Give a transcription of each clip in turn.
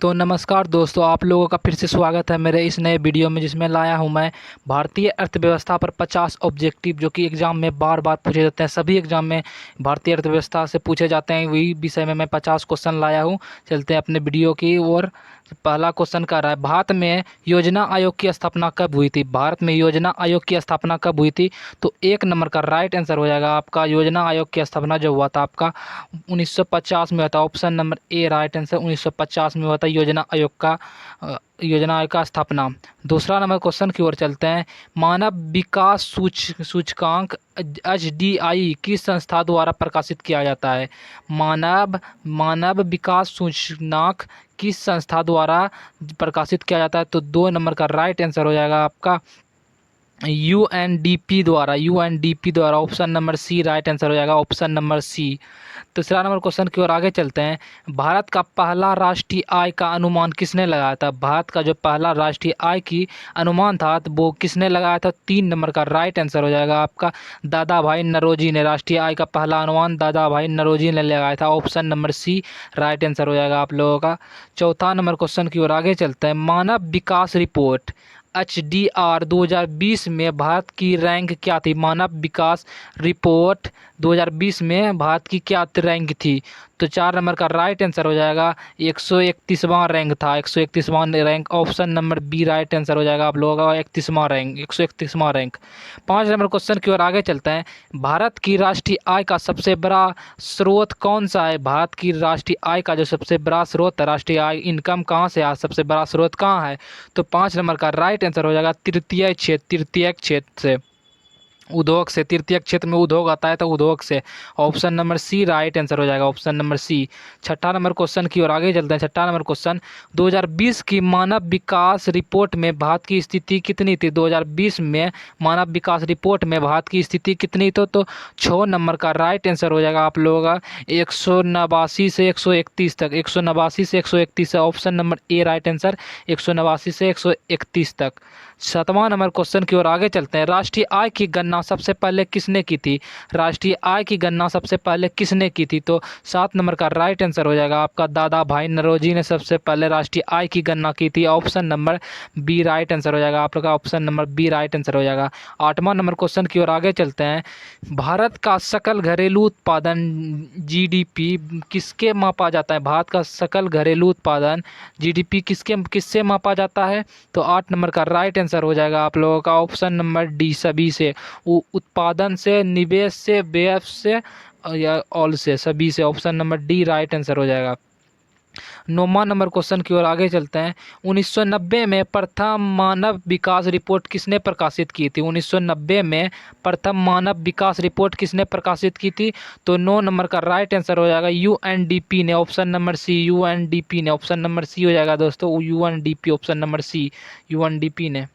तो नमस्कार दोस्तों, आप लोगों का फिर से स्वागत है मेरे इस नए वीडियो में, जिसमें लाया हूं मैं भारतीय अर्थव्यवस्था पर 50 ऑब्जेक्टिव जो कि एग्ज़ाम में बार बार पूछे जाते हैं। सभी एग्ज़ाम में भारतीय अर्थव्यवस्था से पूछे जाते हैं, वही विषय में मैं 50 क्वेश्चन लाया हूं। चलते हैं अपने वीडियो की ओर। पहला क्वेश्चन कर रहा है, भारत में योजना आयोग की स्थापना कब हुई थी? भारत में योजना आयोग की स्थापना कब हुई थी? तो 1 नंबर का राइट आंसर हो जाएगा आपका, योजना आयोग की स्थापना जो हुआ था आपका 1950 में हुआ था। Option number A right answer, 1950 में हुआ था योजना आयोग का स्थापना। दूसरा नंबर क्वेश्चन की ओर चलते हैं। मानव विकास सूचकांक HDI किस संस्था द्वारा प्रकाशित किया जाता है? मानव विकास सूचकांक किस संस्था द्वारा प्रकाशित किया जाता है? तो 2 नंबर का राइट आंसर हो जाएगा आपका यूएनडीपी द्वारा। Option number C right answer हो जाएगा, ऑप्शन नंबर सी। तीसरा नंबर क्वेश्चन की ओर आगे चलते हैं। भारत का पहला राष्ट्रीय आय का अनुमान किसने लगाया था? भारत का जो पहला राष्ट्रीय आय की अनुमान था तो वो किसने लगाया था? 3 नंबर का राइट आंसर हो जाएगा आपका दादा भाई नौरोजी ने। राष्ट्रीय आय का पहला अनुमान दादा भाई नौरोजी ने लगाया था। Option number C right answer हो जाएगा आप लोगों का। चौथा नंबर क्वेश्चन की ओर आगे चलते हैं। मानव विकास रिपोर्ट HDR 2020 में भारत की रैंक क्या थी? मानव विकास रिपोर्ट 2020 में भारत की क्या रैंक थी? तो 4 नंबर का राइट आंसर हो जाएगा 131वां रैंक था, 131वां rank. Option number B right answer हो जाएगा आप लोगों का, 31वां रैंक, 131वां रैंक। 5 नंबर क्वेश्चन की ओर आगे चलते हैं। भारत की राष्ट्रीय आय का सबसे बड़ा स्रोत कौन सा है? भारत की राष्ट्रीय आय का जो सबसे बड़ा स्रोत है, राष्ट्रीय आय इनकम कहाँ से आ, सबसे बड़ा स्रोत कहाँ है? तो 5 नंबर का राइट आंसर हो जाएगा तृतीयक क्षेत्र से, उद्योग से। तृतीयक क्षेत्र में उद्योग आता है तो उद्योग से। Option number C right answer हो जाएगा, ऑप्शन नंबर सी। छठा नंबर क्वेश्चन की ओर आगे चलते हैं। छठा नंबर क्वेश्चन, 2020 की मानव विकास रिपोर्ट में भारत की स्थिति कितनी थी? 2020 में मानव विकास रिपोर्ट में भारत की स्थिति कितनी थी? तो 6 नंबर का राइट आंसर हो जाएगा आप लोगों का 189 से 131 तक, 189 से 131 है। Option number A right answer, 189 से 131 तक। 7वां नंबर क्वेश्चन की ओर आगे चलते हैं। राष्ट्रीय आय की गणना सबसे पहले किसने की थी? राष्ट्रीय आय की गणना सबसे पहले किसने की थी? तो 7 नंबर का राइट आंसर हो जाएगा आपका दादा भाई नौरोजी ने सबसे पहले राष्ट्रीय आय की गणना की थी। Option number B right answer हो जाएगा आप लोग का, option number B right answer हो जाएगा। 8वां नंबर क्वेश्चन की ओर आगे चलते हैं। भारत का सकल घरेलू उत्पादन GDP किसके मापा जाता है? भारत का सकल घरेलू उत्पादन GDP किससे मापा जाता है? तो 8 नंबर का राइट आंसर हो जाएगा आप लोगों का, ऑप्शन नंबर डी सभी से। उत्पादन से, निवेश से, व्यय से या ऑल से, सभी से। Option number D right answer हो जाएगा। 9वां नंबर क्वेश्चन की ओर आगे चलते हैं। 1990 में प्रथम मानव विकास रिपोर्ट किसने प्रकाशित की थी? 1990 में प्रथम मानव विकास रिपोर्ट किसने प्रकाशित की थी? तो 9 नंबर का राइट आंसर हो जाएगा UNDP ने। ऑप्शन नंबर सी UNDP ने, ऑप्शन नंबर सी हो जाएगा दोस्तों, UNDP, option number C UNDP ने।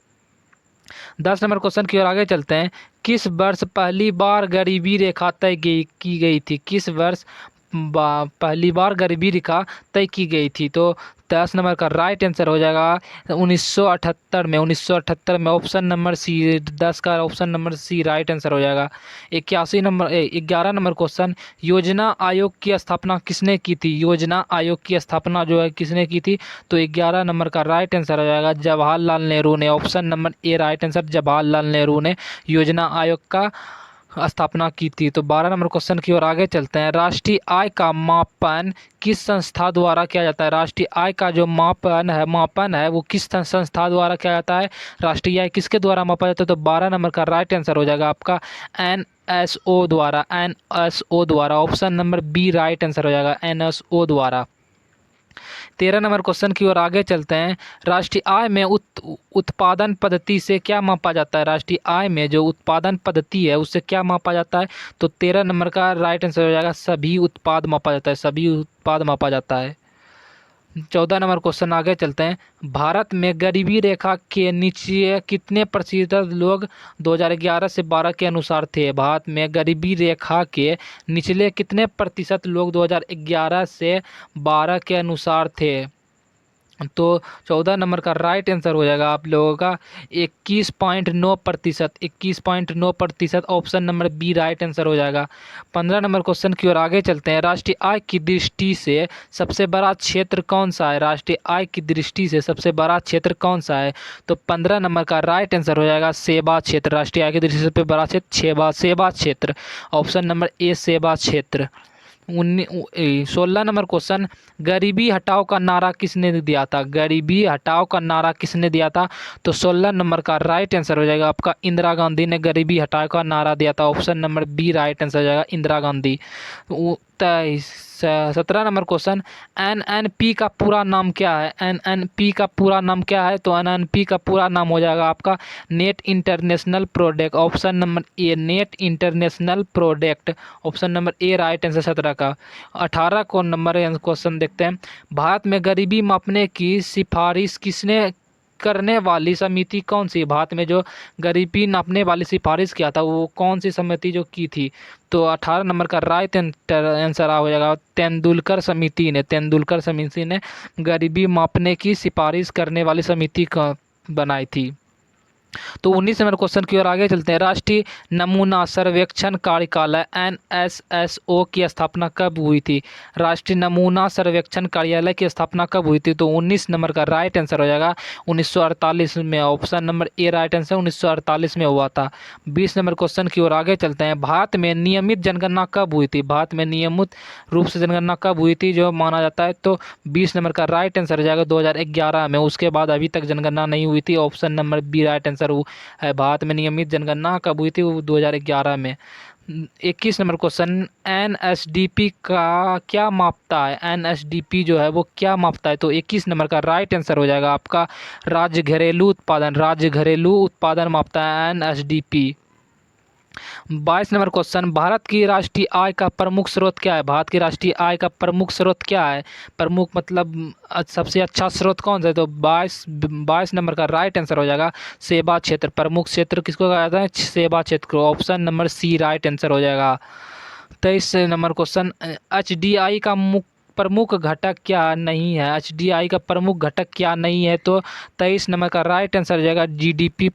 10 नंबर क्वेश्चन की ओर आगे चलते हैं। किस वर्ष पहली बार गरीबी रेखा की गई थी? किस वर्ष पहली बार गरीबी रेखा तय की गई थी? तो 10 नंबर का राइट आंसर हो जाएगा 1978 में, 1978 में। ऑप्शन नंबर सी, 10 का option number C right answer हो जाएगा। 11 नंबर क्वेश्चन, योजना आयोग की स्थापना किसने की थी? योजना आयोग की स्थापना जो है किसने की थी? तो 11 नंबर का राइट आंसर हो जाएगा जवाहरलाल नेहरू ने। Option number A right answer, Jawaharlal Nehru ने योजना आयोग का स्थापना की थी। तो 12 नंबर क्वेश्चन की ओर आगे चलते हैं। राष्ट्रीय आय का मापन किस संस्था द्वारा किया जाता है? राष्ट्रीय आय का जो मापन है वो किस संस्था द्वारा किया जाता है? राष्ट्रीय आय किसके द्वारा मापा जाता है? तो 12 नंबर का राइट आंसर हो जाएगा आपका NSO द्वारा, NSO द्वारा। Option number B right answer हो जाएगा, NSO द्वारा। 13 नंबर क्वेश्चन की ओर आगे चलते हैं। राष्ट्रीय आय में उत्पादन पद्धति से क्या मापा जाता है? राष्ट्रीय आय में जो उत्पादन पद्धति है उससे क्या मापा जाता है? तो 13 नंबर का राइट आंसर हो जाएगा सभी उत्पाद मापा जाता है, सभी उत्पाद मापा जाता है। 14 नंबर क्वेश्चन आगे चलते हैं। भारत में गरीबी रेखा के नीचे कितने प्रतिशत लोग 2011 से 12 के अनुसार थे? भारत में गरीबी रेखा के निचले कितने प्रतिशत लोग 2011 से 12 के अनुसार थे? तो 14 नंबर का राइट आंसर हो जाएगा आप लोगों का 21.9%। 21.9% option number B right answer हो जाएगा। 15 नंबर क्वेश्चन की ओर आगे चलते हैं। राष्ट्रीय आय की दृष्टि से सबसे बड़ा क्षेत्र कौन सा है? राष्ट्रीय आय की दृष्टि से सबसे बड़ा क्षेत्र कौन सा है? तो 15 नंबर का राइट आंसर हो जाएगा सेवा क्षेत्र। राष्ट्रीय आय की दृष्टि से सबसे बड़ा क्षेत्र सेवा क्षेत्र। ऑप्शन नंबर ए सेवा क्षेत्र। 16 नंबर क्वेश्चन, गरीबी हटाओ का नारा किसने दिया था? गरीबी हटाओ का नारा किसने दिया था? तो 16 नंबर का राइट आंसर हो जाएगा आपका इंदिरा गांधी ने गरीबी हटाओ का नारा दिया था। Option number B right answer हो जाएगा Indira Gandhi. 17 number question, NNP का पूरा नाम क्या है? एनएनपी का पूरा नाम क्या है? तो एनएनपी का पूरा नाम हो जाएगा आपका net international product. Option number A net international product. Option number A right answer 17 का। 18 को नंबर क्वेश्चन देखते हैं। भारत में गरीबी मापने की सिफारिश किसने करने वाली समिति कौन सी? भारत में जो गरीबी नापने वाली सिफारिश किया था वो कौन सी समिति जो की थी? तो 18 नंबर का राइट आंसर हो जाएगा तेंदुलकर समिति ने। तेंदुलकर समिति ने गरीबी मापने की सिफारिश करने वाली समिति का बनाई थी। तो 19 नंबर क्वेश्चन की ओर आगे चलते हैं। राष्ट्रीय नमूना सर्वेक्षण कार्यालय एनएसएसओ की स्थापना कब हुई थी? राष्ट्रीय नमूना सर्वेक्षण कार्यालय की स्थापना कब हुई थी? तो 19 नंबर का राइट आंसर हो जाएगा 1948 में। Option number A right answer 1948 में हुआ था। 20 नंबर क्वेश्चन की ओर आगे चलते हैं। भारत में नियमित जनगणना कब हुई थी? भारत में नियमित रूप से जनगणना कब हुई थी जो माना जाता है? तो 20 नंबर का राइट आंसर हो जाएगा 2011 में। उसके बाद अभी तक जनगणना नहीं हुई थी। Option number B right answer है। भारत में नियमित जनगणना कब हुई थी? वो 2011 में। 21 नंबर क्वेश्चन, एनएसडीपी का क्या मापता है? एनएसडीपी जो है वो क्या मापता है? तो 21 नंबर का राइट आंसर हो जाएगा आपका राज्य घरेलू उत्पादन। राज्य घरेलू उत्पादन मापता है एनएसडीपी। 22 नंबर क्वेश्चन, भारत की राष्ट्रीय आय का प्रमुख स्रोत क्या है? भारत की राष्ट्रीय आय का प्रमुख स्रोत क्या है? प्रमुख मतलब सबसे अच्छा स्रोत कौन सा है? तो 22 नंबर का राइट आंसर हो जाएगा सेवा क्षेत्र। प्रमुख क्षेत्र किसको कहा जाता है? सेवा क्षेत्र को। Option number C right answer हो जाएगा। 23 नंबर क्वेश्चन, एचडीआई का प्रमुख घटक क्या नहीं है? एचडीआई का प्रमुख घटक क्या नहीं है? तो 23 नंबर का राइट आंसर हो जाएगा जीडीपी।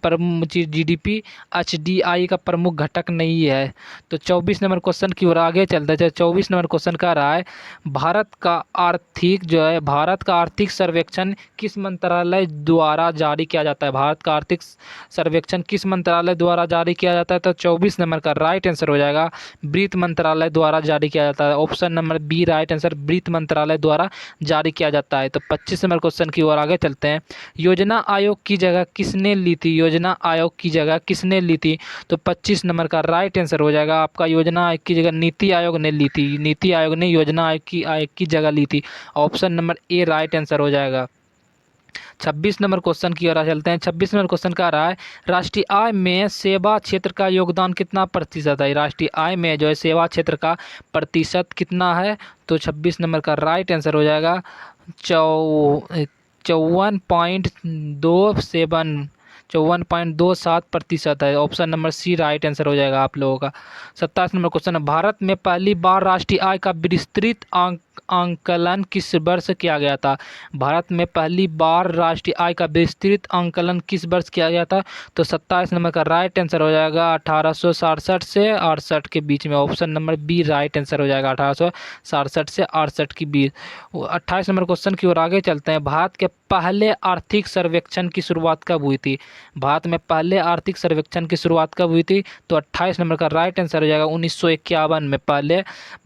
जीडीपी एचडीआई का प्रमुख घटक नहीं है। तो 24 नंबर क्वेश्चन की ओर आगे चलते हैं। 24 नंबर क्वेश्चन कह रहा है भारत का आर्थिक जो है भारत का आर्थिक सर्वेक्षण किस मंत्रालय द्वारा जारी किया जाता है? भारत का आर्थिक सर्वेक्षण किस मंत्रालय द्वारा जारी किया जाता है? तो 24 नंबर का राइट आंसर हो जाएगा वित्त मंत्रालय द्वारा जारी किया जाता है। Option number B right answer वित्त मंत्रालय द्वारा जारी किया जाता है। तो 25 नंबर क्वेश्चन की ओर आगे चलते हैं। योजना आयोग की जगह किसने ली थी? योजना आयोग की जगह किसने ली थी? तो 25 नंबर का राइट आंसर हो जाएगा आपका योजना आयोग की जगह नीति आयोग ने ली थी। नीति आयोग ने योजना आयोग की जगह ली थी। Option number A right answer हो जाएगा। 26 नंबर क्वेश्चन की ओर चलते हैं। 26 नंबर क्वेश्चन का रहा है राष्ट्रीय आय में सेवा क्षेत्र का योगदान कितना प्रतिशत है? राष्ट्रीय आय में जो है सेवा क्षेत्र का प्रतिशत कितना है? तो 26 नंबर का राइट आंसर हो जाएगा 54.27% है। Option number C right answer हो जाएगा आप लोगों का। 27 नंबर क्वेश्चन, भारत में पहली बार राष्ट्रीय आय का विस्तृत आंकलन किस वर्ष किया गया था? भारत में पहली बार राष्ट्रीय आय का विस्तृत आंकलन किस वर्ष किया गया था? तो 27 नंबर का राइट आंसर हो जाएगा 1867 से 68 के बीच में। Option number B right answer हो जाएगा 1867 से 68 के बीच। 28 नंबर क्वेश्चन की ओर आगे चलते हैं। भारत के पहले आर्थिक सर्वेक्षण की शुरुआत कब हुई थी? भारत में पहले आर्थिक सर्वेक्षण की शुरुआत कब हुई थी? तो 28 नंबर का राइट आंसर हो जाएगा 1951 में।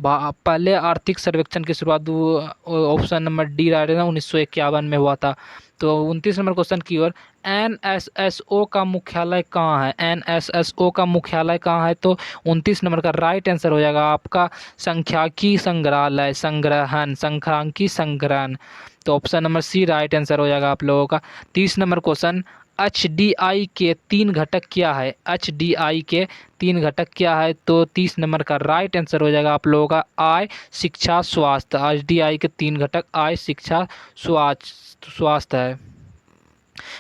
पहले आर्थिक सर्वेक्षण की शुरुआत ऑप्शन नंबर डी राइट है 1951 में हुआ था। तो 29 नंबर क्वेश्चन की ओर, एनएसएसओ का मुख्यालय कहाँ है? एनएसएसओ का मुख्यालय कहाँ है? तो 29 नंबर का राइट आंसर हो जाएगा आपका सांख्यिकी संग्रहालय संग्रहण सांख्यिकी संग्रहण। तो option number C right answer हो जाएगा आप लोगों का। 30 नंबर क्वेश्चन, एचडीआई के 3 घटक क्या है? एचडीआई के 3 घटक क्या है? तो 30 नंबर का राइट आंसर हो जाएगा आप लोगों का आय शिक्षा स्वास्थ्य। एचडीआई के 3 घटक आय शिक्षा स्वास्थ्य है।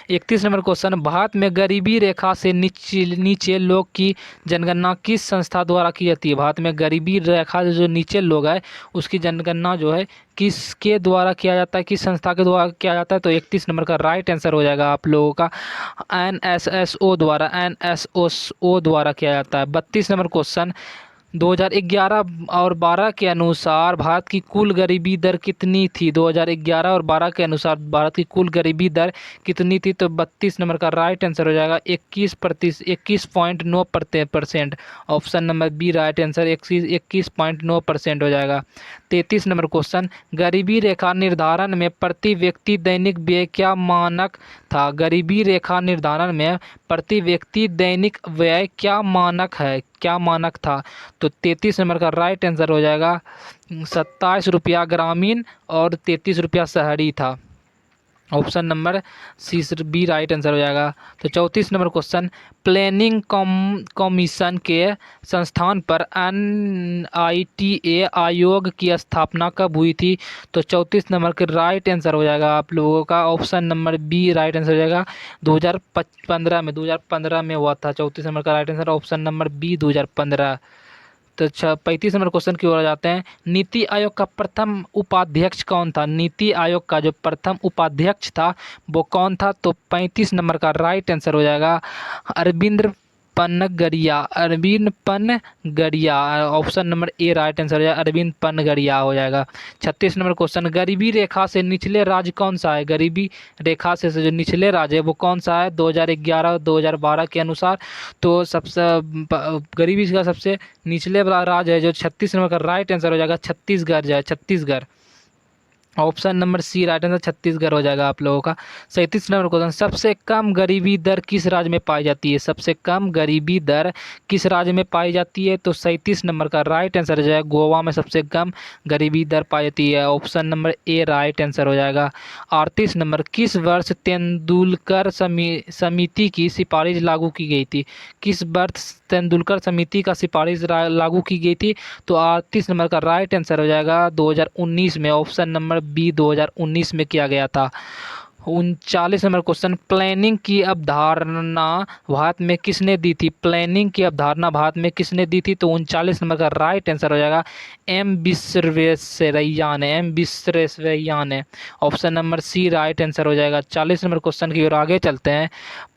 31 नंबर क्वेश्चन, भारत में गरीबी रेखा से नीचे नीचे लोग की जनगणना किस संस्था द्वारा की जाती है? भारत में गरीबी रेखा से जो नीचे लोग है उसकी जनगणना जो है किसके द्वारा किया जाता है, किस संस्था के द्वारा किया जाता है? तो 31 नंबर का राइट आंसर हो जाएगा आप लोगों का एनएसओ द्वारा किया जाता है। 32 नंबर क्वेश्चन, 2011 और 12 के अनुसार भारत की कुल गरीबी दर कितनी थी? 2011 और 12 के अनुसार भारत की कुल गरीबी दर कितनी थी? तो 32 नंबर का राइट आंसर हो जाएगा 21.9%। Option number B right answer 21.9% हो जाएगा। 33 नंबर क्वेश्चन, गरीबी रेखा निर्धारण में प्रति व्यक्ति दैनिक व्यय क्या मानक था? गरीबी रेखा निर्धारण में प्रति व्यक्ति दैनिक व्यय क्या मानक था? तो 33 नंबर का राइट आंसर हो जाएगा 27 रुपया ग्रामीण और 33 रुपया शहरी था। Option number C B right answer हो जाएगा। तो 34 नंबर क्वेश्चन, प्लानिंग कमीशन के संस्थान पर NITA आयोग की स्थापना कब हुई थी? तो 34 नंबर के राइट आंसर हो जाएगा आप लोगों का option number B right answer हो जाएगा 2015 में हुआ था। 34 नंबर का right answer option number B 2015। तो अच्छा 35 नंबर क्वेश्चन की ओर जाते हैं, नीति आयोग का प्रथम उपाध्यक्ष कौन था? नीति आयोग का जो प्रथम उपाध्यक्ष था वो कौन था? तो 35 नंबर का राइट आंसर हो जाएगा Arvind Panagariya. Option number A right answer हो जाएगा अरविंद पनगड़िया हो जाएगा। 36 नंबर क्वेश्चन, गरीबी रेखा से निचले राज्य कौन सा है? गरीबी रेखा से जो निचले राज्य है वो कौन सा है 2011 और 2012 के अनुसार? तो सबसे गरीबी का सबसे निचले वाला राज्य है जो 36 नंबर का राइट आंसर हो जाएगा छत्तीसगढ़ जो है, Chhattisgarh. Option number C right answer Chhattisgarh हो जाएगा आप लोगों का। 37 नंबर क्वेश्चन, सबसे कम गरीबी दर किस राज्य में पाई जाती है? सबसे कम गरीबी दर किस राज्य में पाई जाती है? तो 37 नंबर का राइट आंसर हो जाएगा गोवा में सबसे कम गरीबी दर पाई जाती है। Option number A right answer हो जाएगा। 38 नंबर, किस वर्ष तेंदुलकर समिति की सिफारिश लागू की गई थी? किस वर्ष तेंदुलकर समिति का सिफारिश लागू की गई थी? तो 38 नंबर का राइट आंसर हो जाएगा 2019 में। ऑप्शन नंबर बी 2019 में किया गया था। 39 नंबर क्वेश्चन, प्लानिंग की अवधारणा भारत में किसने दी थी? प्लानिंग की अवधारणा भारत में किसने दी थी? तो 39 नंबर का राइट आंसर हो जाएगा एम विश्वेश्वरैया ने। Option number C right answer हो जाएगा। 40 नंबर क्वेश्चन की ओर आगे चलते हैं,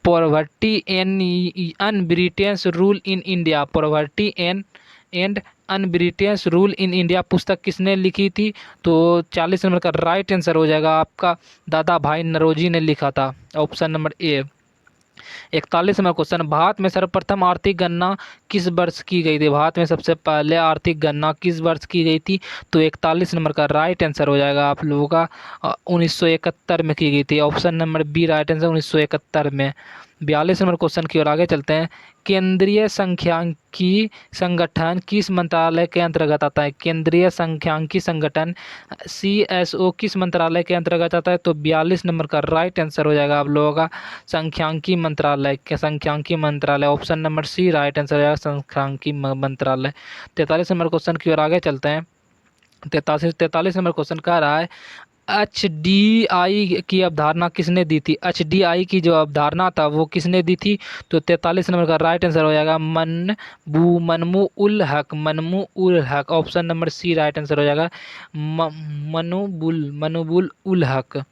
poverty and Britain's rule in India. Poverty and unbritish rule in India पुस्तक किसने लिखी थी? तो 40 नंबर का राइट आंसर हो जाएगा आपका दादा भाई नरोजी ने लिखा था। ऑप्शन नंबर ए। 41 नंबर क्वेश्चन, भारत में सर्वप्रथम आर्थिक गणना किस वर्ष की गई थी? भारत में सबसे पहले आर्थिक गणना किस वर्ष की गई थी? तो 41 नंबर का राइट आंसर हो जाएगा आप लोगों का 1971 में की गई थी। Option number B right answer 1971 में। 42 नंबर क्वेश्चन की ओर आगे चलते हैं, केंद्रीय सांख्यिकी संगठन किस मंत्रालय के अंतर्गत आता है? केंद्रीय सांख्यिकी संगठन CSO किस मंत्रालय के अंतर्गत आता है? तो 42 नंबर का राइट आंसर हो जाएगा आप लोगों का सांख्यिकी मंत्रालय। Option number C right answer हो जाएगा सांख्यिकी मंत्रालय। 43 नंबर क्वेश्चन की ओर आगे चलते हैं। 43 नंबर क्वेश्चन कह रहा है, HDI की अवधारणा किसने दी थी? HDI की जो अवधारणा था वो किसने दी थी? तो 43 नंबर का राइट आंसर हो जाएगा मनमू उल हक। Option number C right answer हो जाएगा मनबुल उल हक।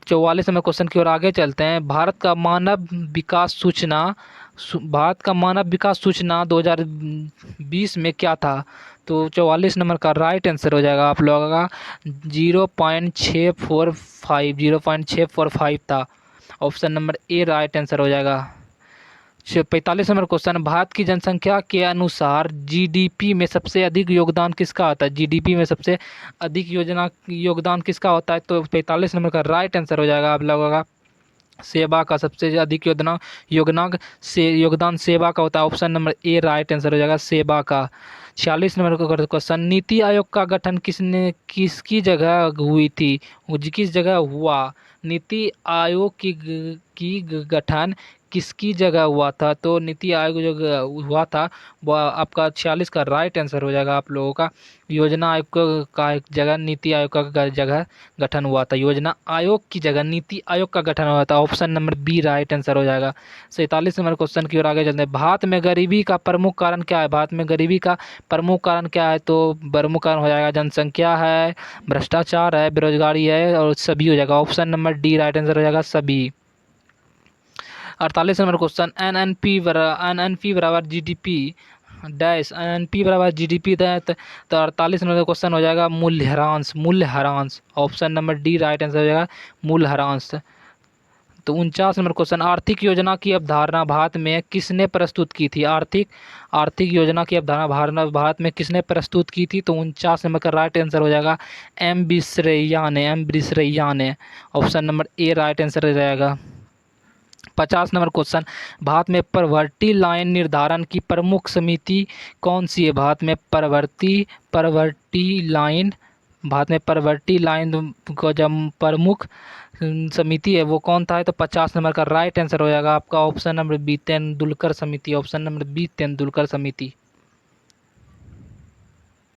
44 नंबर क्वेश्चन की ओर आगे चलते हैं, भारत का मानव विकास सूचना 2020 में क्या था? तो 44 नंबर का राइट आंसर हो जाएगा आप लोगों का 0.645 था। Option number A right answer हो जाएगा। 45 नंबर क्वेश्चन, भारत की जनसंख्या के अनुसार GDP में सबसे अधिक योगदान किसका आता है? GDP में सबसे अधिक योगदान किसका होता है? तो 45 नंबर का राइट आंसर हो जाएगा आप लोगों का सेवा का सबसे अधिक योगदान सेवा का होता है। Option number A right answer हो जाएगा सेवा का। 46 नंबर का क्वेश्चन, नीति आयोग का गठन किसकी जगह हुई थी? किस जगह हुआ? नीति आयोग की गठन किसकी जगह हुआ था, तो नीति आयोग जो हुआ था वो आपका 46 का राइट आंसर हो जाएगा आप लोगों का। योजना आयोग का एक जगह नीति आयोग का जगह गठन हुआ था, योजना आयोग की जगह नीति आयोग का गठन हुआ था। Option number B right answer हो जाएगा। 47 नंबर क्वेश्चन की ओर आगे चलते हैं। भारत में गरीबी का प्रमुख कारण क्या है? भारत में गरीबी का प्रमुख कारण क्या है? तो प्रमुख कारण हो जाएगा जनसंख्या है, भ्रष्टाचार है, बेरोजगारी है और सभी हो जाएगा। Option number D right answer हो जाएगा, सभी। 48 number question, N N P बराबर जीडीपी डैश, एन बराबर जीडीपी है। तो 48 नंबर क्वेश्चन हो जाएगा मूल्यह्रास, मूल्यह्रास। Option number D right answer हो जाएगा, मूल्यह्रास। तो 49 नंबर क्वेश्चन, आर्थिक योजना की अवधारणा भारत में किसने प्रस्तुत की थी? आर्थिक आर्थिक योजना की अवधारणा भारत में किसने प्रस्तुत की थी? तो 49 नंबर का राइट आंसर हो जाएगा एम विश्वैया ने, एम विश्वैया ने। Option number A right answer हो जाएगा। 50 नंबर क्वेश्चन, भारत में प्रवर्टी लाइन निर्धारण की प्रमुख समिति कौन सी है? भारत में प्रवर्टी लाइन, भारत में प्रवर्टी लाइन को जब प्रमुख समिति है वो कौन था है? तो 50 नंबर का राइट आंसर हो जाएगा आपका ऑप्शन नंबर बी, तेंदुलकर समिति। ऑप्शन नंबर बी, तेंदुलकर समिति।